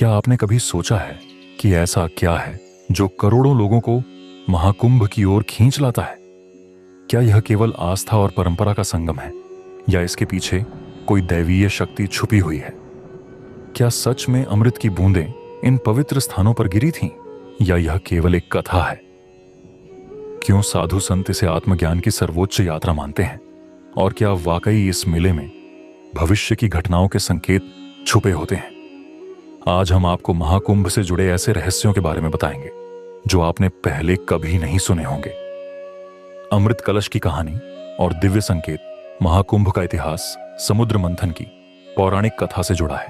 क्या आपने कभी सोचा है कि ऐसा क्या है जो करोड़ों लोगों को महाकुंभ की ओर खींच लाता है? क्या यह केवल आस्था और परंपरा का संगम है, या इसके पीछे कोई दैवीय शक्ति छुपी हुई है? क्या सच में अमृत की बूंदें इन पवित्र स्थानों पर गिरी थीं, या यह केवल एक कथा है? क्यों साधु संत इसे आत्मज्ञान की सर्वोच्च यात्रा मानते हैं? और क्या वाकई इस मेले में भविष्य की घटनाओं के संकेत छुपे होते हैं? आज हम आपको महाकुंभ से जुड़े ऐसे रहस्यों के बारे में बताएंगे जो आपने पहले कभी नहीं सुने होंगे। अमृत कलश की कहानी और दिव्य संकेत, महाकुंभ का इतिहास समुद्र मंथन की पौराणिक कथा से जुड़ा है।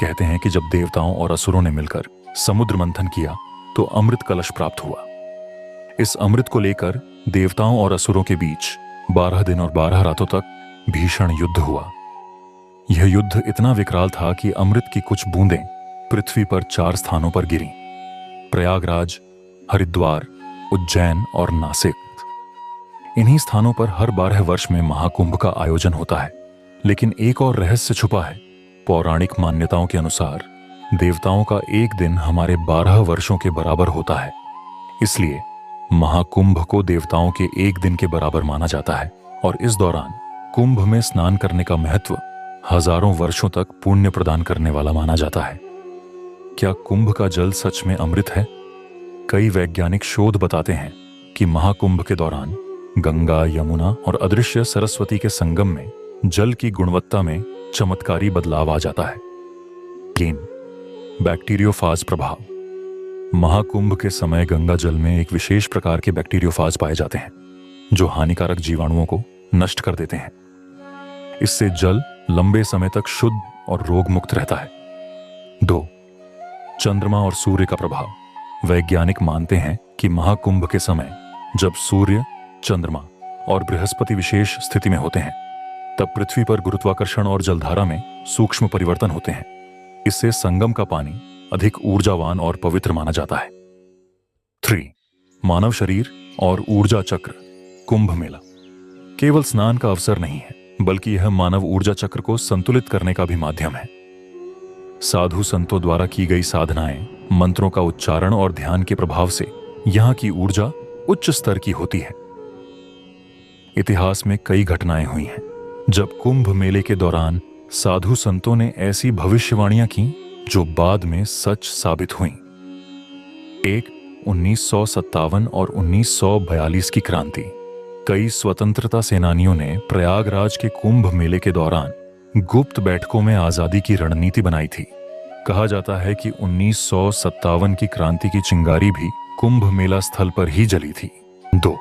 कहते हैं कि जब देवताओं और असुरों ने मिलकर समुद्र मंथन किया तो अमृत कलश प्राप्त हुआ। इस अमृत को लेकर देवताओं और असुरों के बीच 12 दिन और 12 रातों तक भीषण युद्ध हुआ। यह युद्ध इतना विकराल था कि अमृत की कुछ बूंदें पृथ्वी पर 4 स्थानों पर गिरीं: प्रयागराज, हरिद्वार, उज्जैन और नासिक। इन्हीं स्थानों पर हर 12 वर्ष में महाकुंभ का आयोजन होता है। लेकिन एक और रहस्य छुपा है। पौराणिक मान्यताओं के अनुसार देवताओं का एक दिन हमारे 12 वर्षों के बराबर होता है। इसलिए महाकुंभ को देवताओं के एक दिन के बराबर माना जाता है, और इस दौरान कुंभ में स्नान करने का महत्व हजारों वर्षों तक पुण्य प्रदान करने वाला माना जाता है। क्या कुंभ का जल सच में अमृत है? कई वैज्ञानिक शोध बताते हैं कि महाकुंभ के दौरान गंगा, यमुना और अदृश्य सरस्वती के संगम में जल की गुणवत्ता में चमत्कारी बदलाव आ जाता है। लेकिन बैक्टीरियोफाज प्रभाव। महाकुंभ के समय गंगा जल में एक विशेष प्रकार के बैक्टीरियोफाज पाए जाते हैं जो हानिकारक जीवाणुओं को नष्ट कर देते हैं। इससे जल लंबे समय तक शुद्ध और रोग मुक्त रहता है। 2. चंद्रमा और सूर्य का प्रभाव। वैज्ञानिक मानते हैं कि महाकुंभ के समय जब सूर्य, चंद्रमा और बृहस्पति विशेष स्थिति में होते हैं, तब पृथ्वी पर गुरुत्वाकर्षण और जलधारा में सूक्ष्म परिवर्तन होते हैं। इससे संगम का पानी अधिक ऊर्जावान और पवित्र माना जाता है। 3. मानव शरीर और ऊर्जा चक्र। कुंभ मेला केवल स्नान का अवसर नहीं है, बल्कि यह मानव ऊर्जा चक्र को संतुलित करने का भी माध्यम है। साधु संतों द्वारा की गई साधनाएं, मंत्रों का उच्चारण और ध्यान के प्रभाव से यहां की ऊर्जा उच्च स्तर की होती है। इतिहास में कई घटनाएं हुई हैं जब कुंभ मेले के दौरान साधु संतों ने ऐसी भविष्यवाणियां की जो बाद में सच साबित हुई। 1. 1957 और 1942 की क्रांति। कई स्वतंत्रता सेनानियों ने प्रयागराज के कुंभ मेले के दौरान गुप्त बैठकों में आजादी की रणनीति बनाई थी। कहा जाता है कि 1957 की क्रांति की चिंगारी भी कुंभ मेला स्थल पर ही जली थी। 2.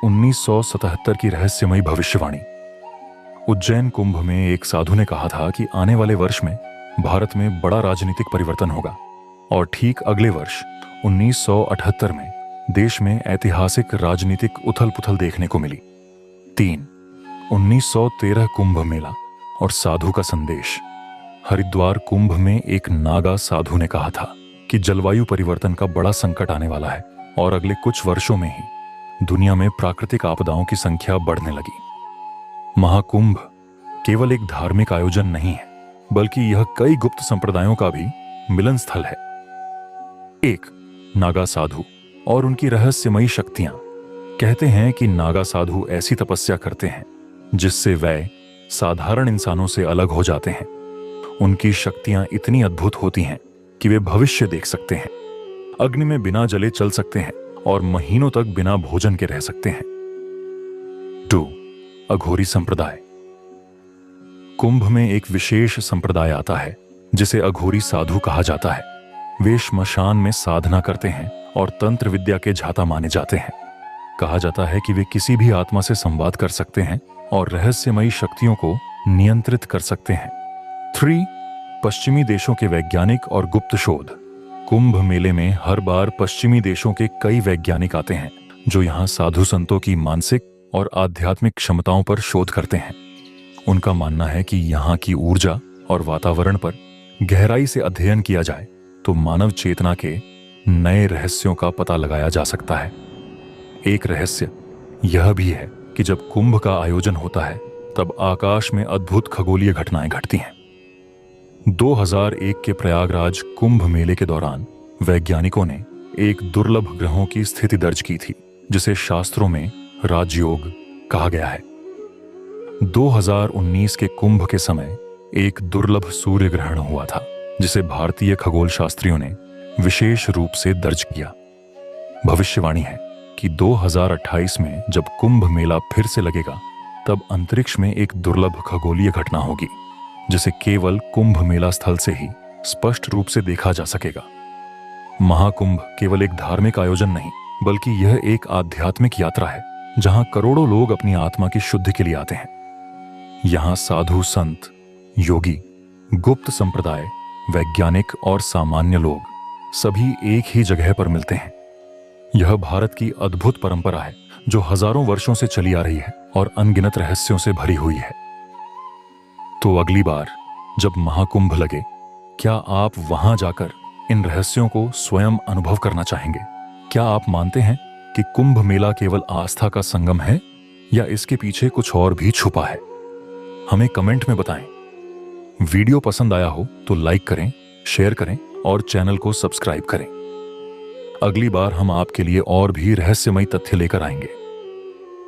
1977 की रहस्यमयी भविष्यवाणी। उज्जैन कुंभ में एक साधु ने कहा था कि आने वाले वर्ष में भारत में बड़ा राजनीतिक परिवर्तन होगा, और ठीक अगले वर्ष 1978 में देश में ऐतिहासिक राजनीतिक उथल-पुथल देखने को मिली। 3. 1913 कुंभ मेला और साधु का संदेश। हरिद्वार कुंभ में एक नागा साधु ने कहा था कि जलवायु परिवर्तन का बड़ा संकट आने वाला है, और अगले कुछ वर्षों में ही दुनिया में प्राकृतिक आपदाओं की संख्या बढ़ने लगी। महाकुंभ केवल एक धार्मिक आयोजन नहीं है, बल्कि यह कई गुप्त संप्रदायों का भी मिलन स्थल है। 1. नागा साधु और उनकी रहस्यमयी शक्तियां। कहते हैं कि नागा साधु ऐसी तपस्या करते हैं जिससे वे साधारण इंसानों से अलग हो जाते हैं। उनकी शक्तियां इतनी अद्भुत होती हैं कि वे भविष्य देख सकते हैं, अग्नि में बिना जले चल सकते हैं और महीनों तक बिना भोजन के रह सकते हैं। 2. अघोरी संप्रदाय। कुंभ में एक विशेष संप्रदाय आता है जिसे अघोरी साधु कहा जाता है। वे श्मशान में साधना करते हैं और तंत्र विद्या के झाता माने जाते हैं। कहा जाता है कि वे किसी भी आत्मा से संवाद कर सकते हैं और रहस्यमयी शक्तियों को नियंत्रित कर सकते हैं। 3. पश्चिमी देशों के वैज्ञानिक और गुप्त शोध। कुंभ मेले में हर बार पश्चिमी देशों के कई वैज्ञानिक आते हैं जो यहाँ साधु संतों की मानसिक और आध्यात्मिक क्षमताओं पर शोध करते हैं। उनका मानना है कि यहाँ की ऊर्जा और वातावरण पर गहराई से अध्ययन किया जाए तो मानव चेतना के नए रहस्यों का पता लगाया जा सकता है। एक रहस्य यह भी है कि जब कुंभ का आयोजन होता है तब आकाश में अद्भुत खगोलीय घटनाएं घटती हैं। 2001 के प्रयागराज कुंभ मेले के दौरान वैज्ञानिकों ने एक दुर्लभ ग्रहों की स्थिति दर्ज की थी, जिसे शास्त्रों में राजयोग कहा गया है। 2019 के कुंभ के समय एक दुर्लभ सूर्य ग्रहण हुआ था, जिसे भारतीय खगोल शास्त्रियों ने विशेष रूप से दर्ज किया। भविष्यवाणी है कि 2028 में जब कुंभ मेला फिर से लगेगा, तब अंतरिक्ष में एक दुर्लभ खगोलीय घटना होगी, जिसे केवल कुंभ मेला स्थल से ही स्पष्ट रूप से देखा जा सकेगा। महाकुंभ केवल एक धार्मिक आयोजन नहीं, बल्कि यह एक आध्यात्मिक यात्रा है, जहां करोड़ों लोग अपनी आत्मा की शुद्धि के लिए आते हैं। यहां साधु, संत, योगी, गुप्त संप्रदाय, वैज्ञानिक और सामान्य लोग सभी एक ही जगह पर मिलते हैं। यह भारत की अद्भुत परंपरा है, जो हजारों वर्षों से चली आ रही है और अनगिनत रहस्यों से भरी हुई है। तो अगली बार जब महाकुंभ लगे, क्या आप वहां जाकर इन रहस्यों को स्वयं अनुभव करना चाहेंगे? क्या आप मानते हैं कि कुंभ मेला केवल आस्था का संगम है, या इसके पीछे कुछ और भी छुपा है? हमें कमेंट में बताएं। वीडियो पसंद आया हो तो लाइक करें, शेयर करें और चैनल को सब्सक्राइब करें। अगली बार हम आपके लिए और भी रहस्यमयी तथ्य लेकर आएंगे।